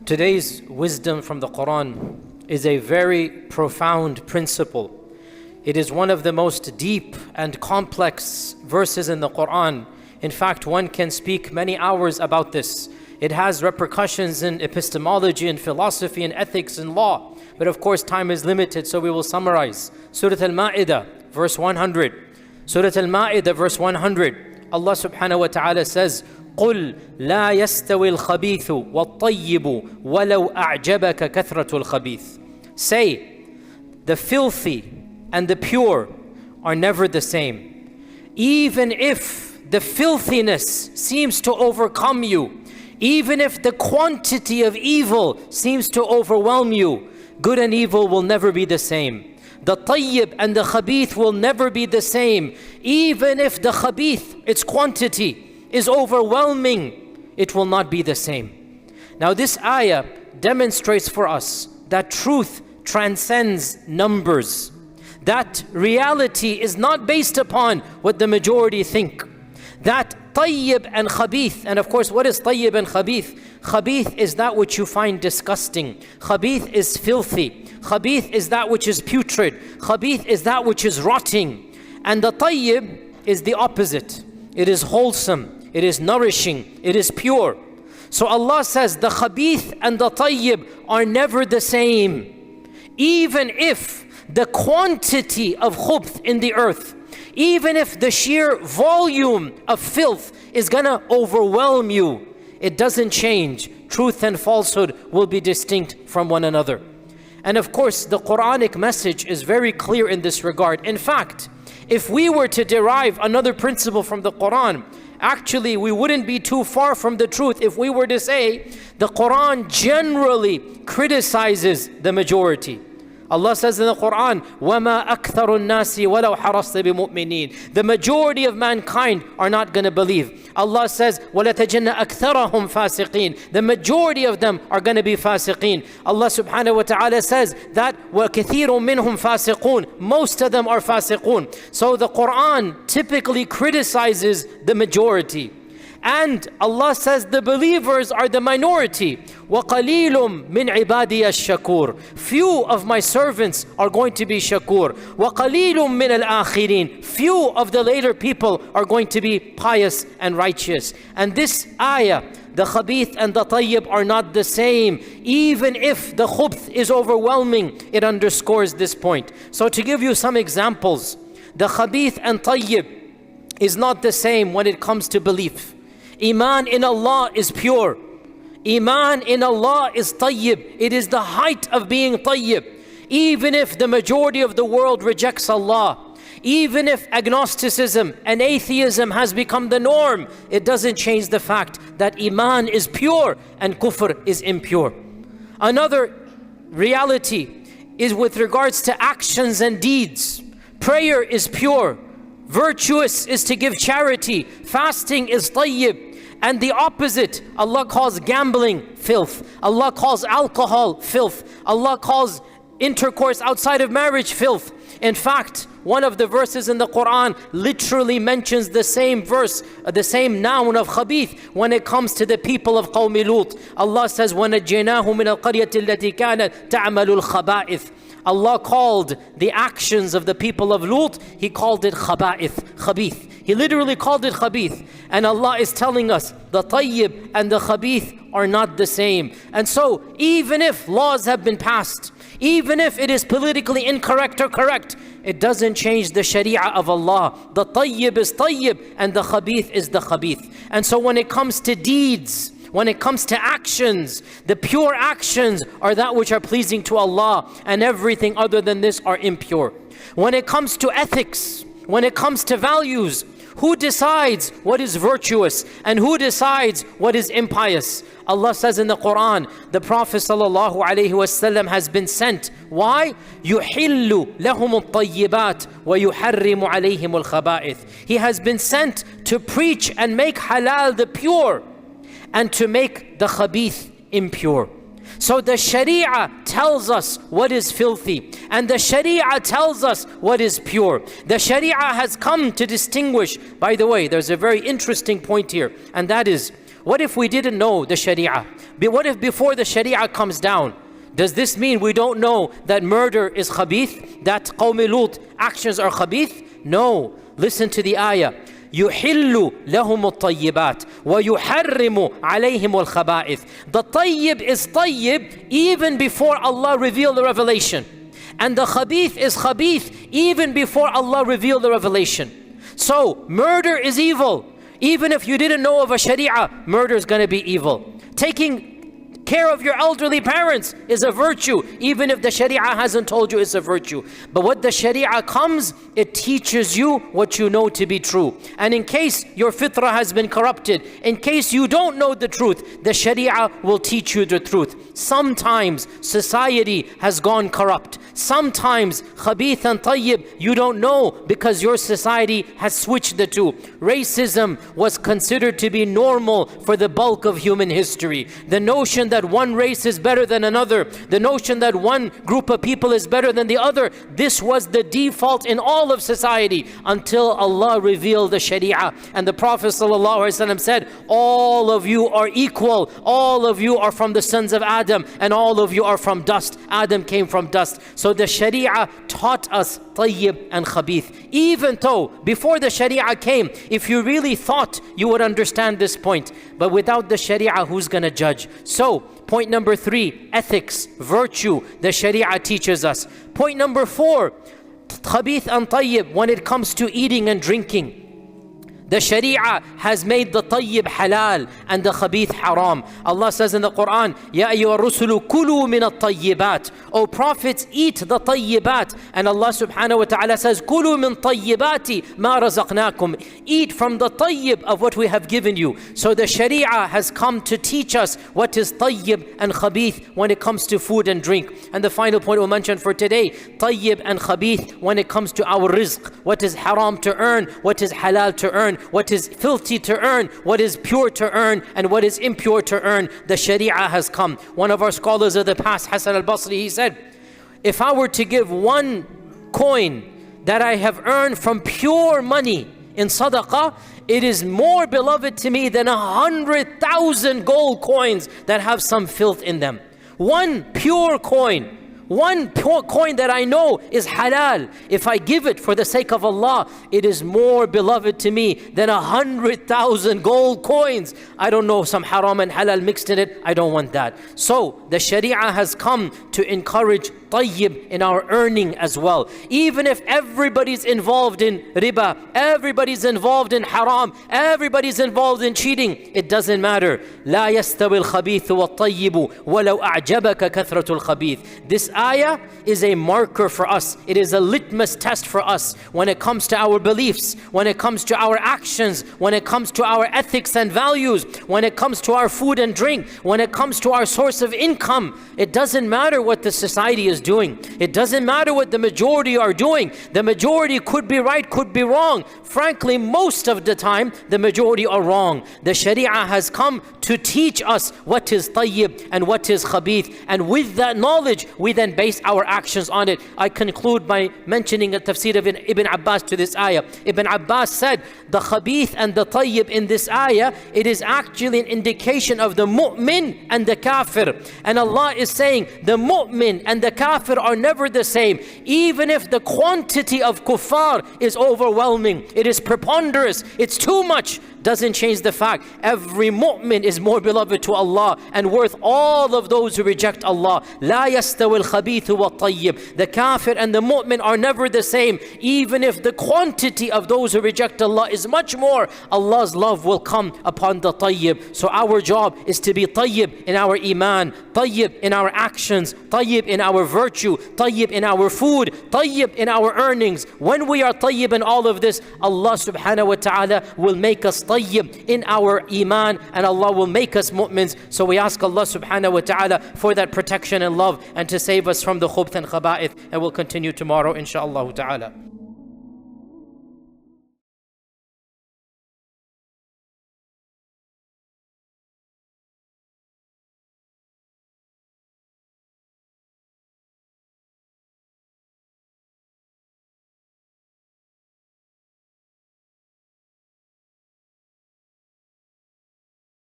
Today's wisdom from the Quran is a very profound principle. It is one of the most deep and complex verses in the Quran. In fact, one can speak many hours about this. It has repercussions in epistemology and philosophy and ethics and law. But of course, time is limited, so we will summarize. Surah Al-Ma'idah, verse 100. Surah Al-Ma'idah, verse 100. Allah subhanahu wa ta'ala says, قُلْ لَا يَسْتَوِي الْخَبِيثُ وَالطَّيِّبُ وَلَوْ أَعْجَبَكَ كَثْرَةُ الْخَبِيثِ. Say, the filthy and the pure are never the same. Even if the filthiness seems to overcome you, even if the quantity of evil seems to overwhelm you, good and evil will never be the same. The tayyib and the khabith will never be the same. Even if the khabith, its quantity, is overwhelming, it will not be the same. Now this ayah demonstrates for us that truth transcends numbers. That reality is not based upon what the majority think. That tayyib and khabith, and of course what is tayyib and khabith? Khabith is that which you find disgusting. Khabith is filthy. Khabith is that which is putrid. Khabith is that which is rotting. And the tayyib is the opposite. It is wholesome. It is nourishing. It is pure. So Allah says the khabith and the tayyib are never the same. Even if the quantity of khubth in the earth, even if the sheer volume of filth is gonna overwhelm you, it doesn't change. Truth and falsehood will be distinct from one another. And of course, the Quranic message is very clear in this regard. In fact, if we were to derive another principle from the Quran, actually we wouldn't be too far from the truth if we were to say the Quran generally criticizes the majority. Allah says in the Quran, وَمَا أَكْثَرُ النَّاسِ وَلَوْ حَرَصْتَ بِمُؤْمِنِينَ. The majority of mankind are not going to believe. Allah says, وَلَتَجِنَّ أَكْثَرَهُمْ فَاسِقِينَ. The majority of them are going to be fasiqeen. Allah subhanahu wa ta'ala says that وَكَثِيرٌ مِّنْهُمْ فَاسِقُونَ. Most of them are fasiqun. So the Quran typically criticizes the majority. And Allah says the believers are the minority. وَقَلِيلٌ مِّنْ عِبَادِيَ الشَّكُورِ. Few of my servants are going to be shakur. وَقَلِيلٌ مِّنَ الْآخِرِينَ. Few of the later people are going to be pious and righteous. And this ayah, the khabith and the tayyib are not the same. Even if the khubth is overwhelming, it underscores this point. So to give you some examples, the khabith and tayyib is not the same when it comes to belief. Iman in Allah is pure. Iman in Allah is tayyib. It is the height of being tayyib. Even if the majority of the world rejects Allah, even if agnosticism and atheism has become the norm, it doesn't change the fact that Iman is pure and kufr is impure. Another reality is with regards to actions and deeds. Prayer is pure. Virtuous is to give charity. Fasting is tayyib. And the opposite, Allah calls gambling filth. Allah calls alcohol filth. Allah calls intercourse outside of marriage filth. In fact, one of the verses in the Quran literally mentions the same verse, the same noun of khabith when it comes to the people of Qawm Lut. Allah says, وَنَجَّيْنَاهُ مِنَ الْقَرْيَةِ الَّتِي كَانَتْ تَعْمَلُ الْخَبَائِثِ. Allah called the actions of the people of Lut, He called it khabith. He literally called it khabith. And Allah is telling us the tayyib and the khabith are not the same. And so even if laws have been passed, even if it is politically incorrect or correct, it doesn't change the sharia of Allah. The tayyib is tayyib and the khabith is the khabith. And so when it comes to deeds, when it comes to actions, the pure actions are that which are pleasing to Allah, and everything other than this are impure. When it comes to ethics, when it comes to values, who decides what is virtuous and who decides what is impious? Allah says in the Quran, the Prophet ﷺ has been sent. Why? يُحِلُّ لَهُمُ الطَّيِّبَاتِ وَيُحَرِّمُ عَلَيْهِمُ الْخَبَائِثِ. He has been sent to preach and make halal the pure and to make the khabith impure. So the Sharia tells us what is filthy, and the Sharia tells us what is pure. The Sharia has come to distinguish. By the way, there's a very interesting point here, and that is What if we didn't know the Sharia? What if before the Sharia comes down, does this mean we don't know that murder is khabith? That Qawm Lut actions are khabith? No. Listen to the ayah. يُحِلُّ لَهُمُ الطَّيِّبَاتِ وَيُحَرِّمُ عَلَيْهِمُ الْخَبَائِثِ. The tayyib is tayyib even before Allah revealed the revelation. And the khabith is khabith even before Allah revealed the revelation. So, murder is evil. Even if you didn't know of a sharia, murder is going to be evil. Taking care of your elderly parents is a virtue, even if the sharia hasn't told you it's a virtue. But what the sharia comes, it teaches you what you know to be true. And in case your fitrah has been corrupted, in case you don't know the truth, the sharia will teach you the truth. Sometimes society has gone corrupt. Sometimes khabith and tayyib you don't know because your society has switched the two. Racism was considered to be normal for the bulk of human history. The notion that one race is better than another, the notion that one group of people is better than the other, this was the default in all of society until Allah revealed the Sharia. And the Prophet ﷺ said, all of you are equal, all of you are from the sons of Adam, and all of you are from dust. Adam came from dust. So the Sharia taught us tayyib and khabith. Even though before the Sharia came, if you really thought, you would understand this point. But without the Sharia, who's going to judge? So, point number 3, ethics, virtue, the Sharia teaches us. Point number 4, khabith and tayyib, when it comes to eating and drinking. The Sharia has made the tayyib halal and the khabith haram. Allah says in the Quran, Ya ayyuha rusulu kulu min at-tayyibat. O prophets, eat the tayyibat. And Allah subhanahu wa ta'ala says, Kulu min tayyibati ma razaqnakum. Eat from the tayyib of what we have given you. So the Sharia has come to teach us what is tayyib and khabith when it comes to food and drink. And the final point we'll mention for today, tayyib and khabith when it comes to our rizq. What is haram to earn, what is halal to earn, what is filthy to earn, what is pure to earn, and what is impure to earn. The Sharia has come. One of our scholars of the past, Hassan al-Basri, he said, if I were to give one coin that I have earned from pure money in sadaqah, it is more beloved to me than 100,000 gold coins that have some filth in them. One pure coin. One coin that I know is halal, if I give it for the sake of Allah, it is more beloved to me than 100,000 gold coins. I don't know, some haram and halal mixed in it, I don't want that. So the Sharia has come to encourage tayyib in our earning as well. Even if everybody's involved in riba, everybody's involved in haram, everybody's involved in cheating, it doesn't matter. لا يستوي الخبيث والطيب ولو أعجبك كثرة الخبيث. This ayah is a marker for us. It is a litmus test for us when it comes to our beliefs, when it comes to our actions, when it comes to our ethics and values, when it comes to our food and drink, when it comes to our source of income. It doesn't matter what the society is doing. It doesn't matter what the majority are doing. The majority could be right, could be wrong. Frankly, most of the time, the majority are wrong. The Sharia has come to teach us what is tayyib and what is khabith. And with that knowledge, we then base our actions on it. I conclude by mentioning a tafsir of Ibn Abbas to this ayah. Ibn Abbas said, the khabith and the tayyib in this ayah, it is actually an indication of the mu'min and the kafir. And Allah is saying, the mu'min and the kafir are never the same. Even if the quantity of kuffar is overwhelming, it is preponderous, it's too much, doesn't change the fact every mu'min is more beloved to Allah and worth all of those who reject Allah. لا يستوي الخبيث والطيب. The kafir and the mu'min are never the same. Even if the quantity of those who reject Allah is much more, Allah's love will come upon the tayyib. So our job is to be tayyib in our iman, tayyib in our actions, tayyib in our virtue, tayyib in our food, tayyib in our earnings. When we are tayyib in all of this, Allah subhanahu wa ta'ala will make us tayyib in our iman, and Allah will make us mu'mins. So we ask Allah subhanahu wa ta'ala for that protection and love, and to save us from the khubth and khaba'ith. And we'll continue tomorrow inshaAllah ta'ala.